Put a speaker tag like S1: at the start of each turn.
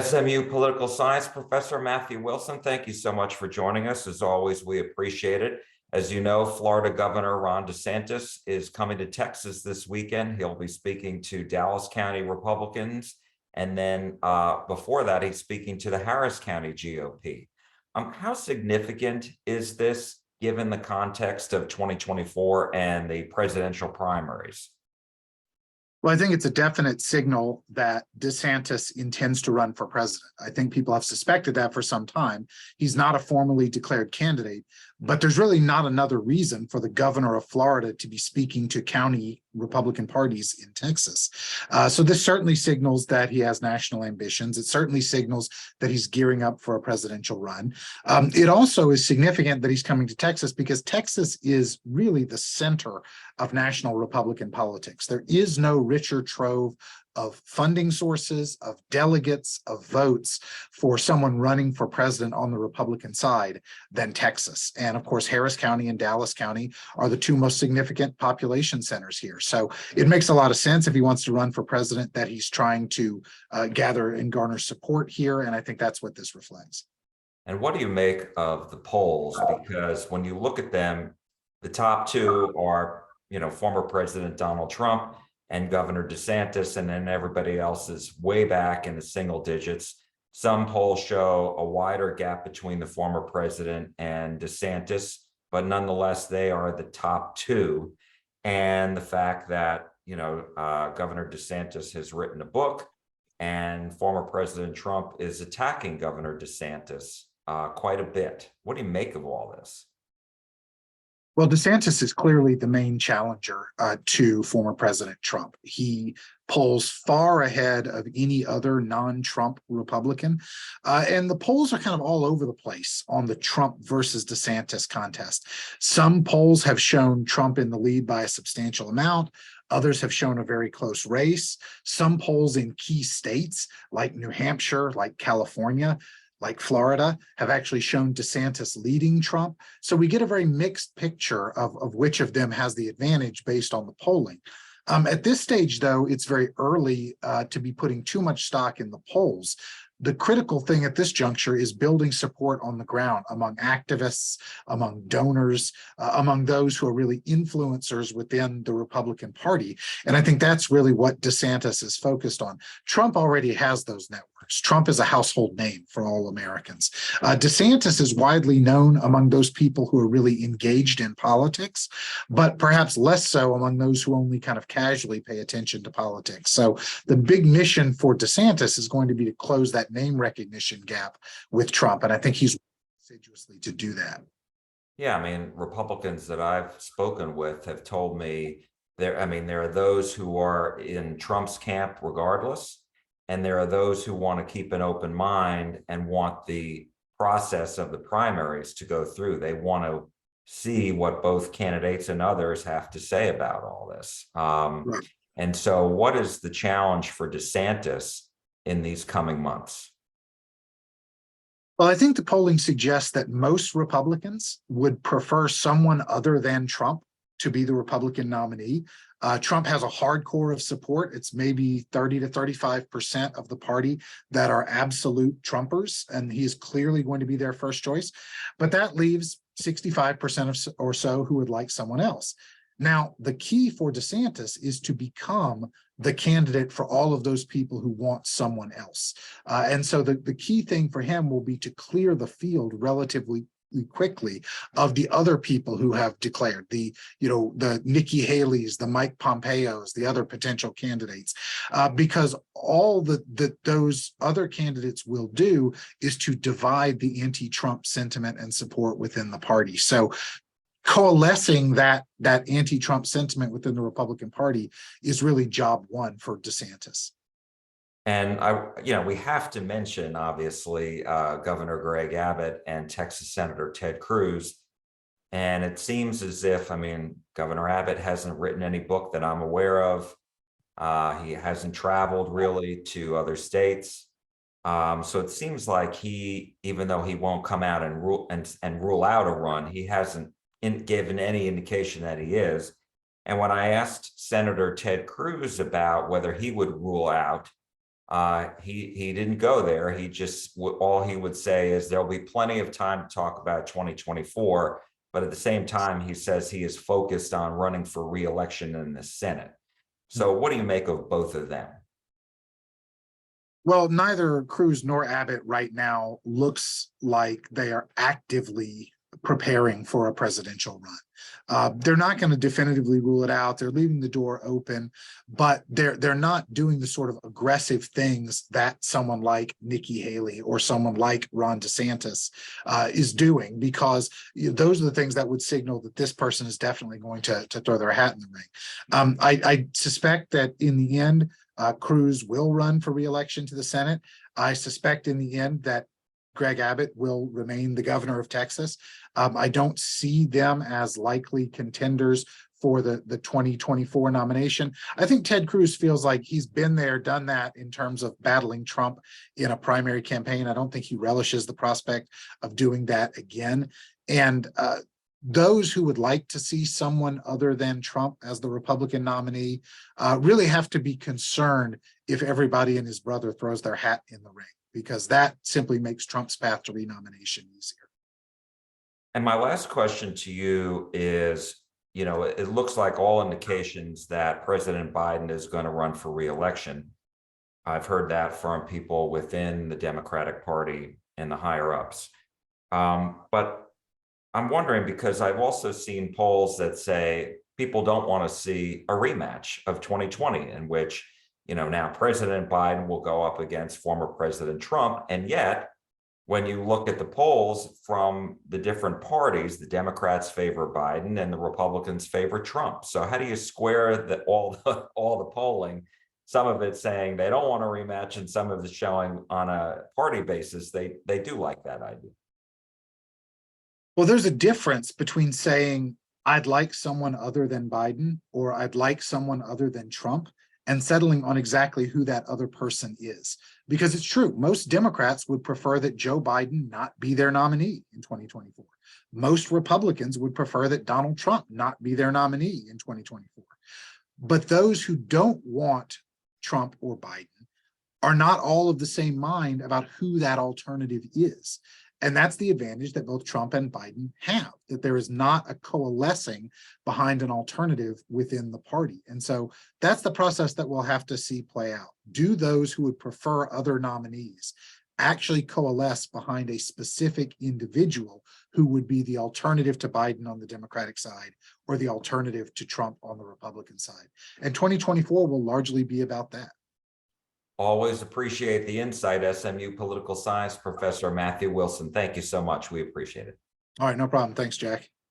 S1: SMU political science professor Matthew Wilson, thank you so much for joining us. As always, we appreciate it. As you know, Florida Governor Ron DeSantis is coming to Texas this weekend. He'll be speaking to Dallas County Republicans. And then before that, he's speaking to the Harris County GOP. How significant is this given the context of 2024 and the presidential primaries?
S2: Well, I think it's a definite signal that DeSantis intends to run for president. I think people have suspected that for some time. He's not a formally declared candidate, but there's really not another reason for the governor of Florida to be speaking to county Republican parties in Texas. So this certainly signals that he has national ambitions. It certainly signals that he's gearing up for a presidential run. It also is significant that he's coming to Texas because Texas is really the center of national Republican politics. There is no richer trove of funding sources, of delegates, of votes for someone running for president on the Republican side than Texas. And of course, Harris County and Dallas County are the two most significant population centers here. So it makes a lot of sense if he wants to run for president that he's trying to gather and garner support here. And I think that's what this reflects.
S1: And what do you make of the polls? Because when you look at them, the top two are, former President Donald Trump and Governor DeSantis, and then everybody else is way back in the single digits. Some polls show a wider gap between the former president and DeSantis, but nonetheless, they are the top two. And the fact that, Governor DeSantis has written a book and former President Trump is attacking Governor DeSantis quite a bit. What do you make of all this?
S2: Well, DeSantis is clearly the main challenger to former President Trump. He polls far ahead of any other non-Trump Republican. And the polls are kind of all over the place on the Trump versus DeSantis contest. Some polls have shown Trump in the lead by a substantial amount. Others have shown a very close race. Some polls in key states like New Hampshire, like California, like Florida, have actually shown DeSantis leading Trump. So we get a very mixed picture of which of them has the advantage based on the polling. At this stage, though, it's very early to be putting too much stock in the polls. The critical thing at this juncture is building support on the ground among activists, among donors, among those who are really influencers within the Republican Party. And I think that's really what DeSantis is focused on. Trump already has those networks. Trump is a household name for all Americans. DeSantis is widely known among those people who are really engaged in politics, but perhaps less so among those who only kind of casually pay attention to politics. So the big mission for DeSantis is going to be to close that name recognition gap with Trump. And I think he's assiduously to do that.
S1: Yeah, Republicans that I've spoken with have told me there are those who are in Trump's camp regardless. And there are those who want to keep an open mind and want the process of the primaries to go through. They want to see what both candidates and others have to say about all this.
S2: Right.
S1: And so what is the challenge for DeSantis in these coming months?
S2: Well, I think the polling suggests that most Republicans would prefer someone other than Trump to be the Republican nominee. Trump has a hard core of support. It's maybe 30 to 35% of the party that are absolute Trumpers, and he is clearly going to be their first choice. But that leaves 65% or so who would like someone else. Now, the key for DeSantis is to become the candidate for all of those people who want someone else. And so the key thing for him will be to clear the field relatively quickly of the other people who have declared, the Nikki Haley's, the Mike Pompeo's, the other potential candidates, because all that those other candidates will do is to divide the anti-Trump sentiment and support within the party. So coalescing that anti-Trump sentiment within the Republican Party is really job one for DeSantis.
S1: And we have to mention, obviously, Governor Greg Abbott and Texas Senator Ted Cruz. And it seems as if, Governor Abbott hasn't written any book that I'm aware of. He hasn't traveled really to other states. So it seems like even though he won't come out and rule out a run, he hasn't given any indication that he is. And when I asked Senator Ted Cruz about whether he would rule out He didn't go there. He just, all he would say is there'll be plenty of time to talk about 2024. But at the same time, he says he is focused on running for re-election in the Senate. So what do you make of both of them?
S2: Well, neither Cruz nor Abbott right now looks like they are actively preparing for a presidential run. They're not going to definitively rule it out. They're leaving the door open, but they're not doing the sort of aggressive things that someone like Nikki Haley or someone like Ron DeSantis is doing, because those are the things that would signal that this person is definitely going to throw their hat in the ring. I suspect that in the end, Cruz will run for re-election to the Senate. I suspect in the end that Greg Abbott will remain the governor of Texas. I don't see them as likely contenders for the 2024 nomination. I think Ted Cruz feels like he's been there, done that in terms of battling Trump in a primary campaign. I don't think he relishes the prospect of doing that again. And those who would like to see someone other than Trump as the Republican nominee really have to be concerned if everybody and his brother throws their hat in the ring, because that simply makes Trump's path to renomination easier.
S1: And my last question to you is, it looks like all indications that President Biden is going to run for re-election. I've heard that from people within the Democratic Party and the higher ups. But I'm wondering, because I've also seen polls that say people don't want to see a rematch of 2020, in which, now President Biden will go up against former President Trump. And yet, when you look at the polls from the different parties, the Democrats favor Biden and the Republicans favor Trump. So how do you square all the polling? Some of it saying they don't want a rematch, and some of it showing on a party basis they do like that idea.
S2: Well, there's a difference between saying I'd like someone other than Biden or I'd like someone other than Trump, and settling on exactly who that other person is. Because it's true, most Democrats would prefer that Joe Biden not be their nominee in 2024. Most Republicans would prefer that Donald Trump not be their nominee in 2024. But those who don't want Trump or Biden are not all of the same mind about who that alternative is. And that's the advantage that both Trump and Biden have, that there is not a coalescing behind an alternative within the party. And so that's the process that we'll have to see play out. Do those who would prefer other nominees actually coalesce behind a specific individual who would be the alternative to Biden on the Democratic side or the alternative to Trump on the Republican side? And 2024 will largely be about that.
S1: Always appreciate the insight, SMU political science professor Matthew Wilson. Thank you so much. We appreciate it.
S2: All right, no problem. Thanks, Jack.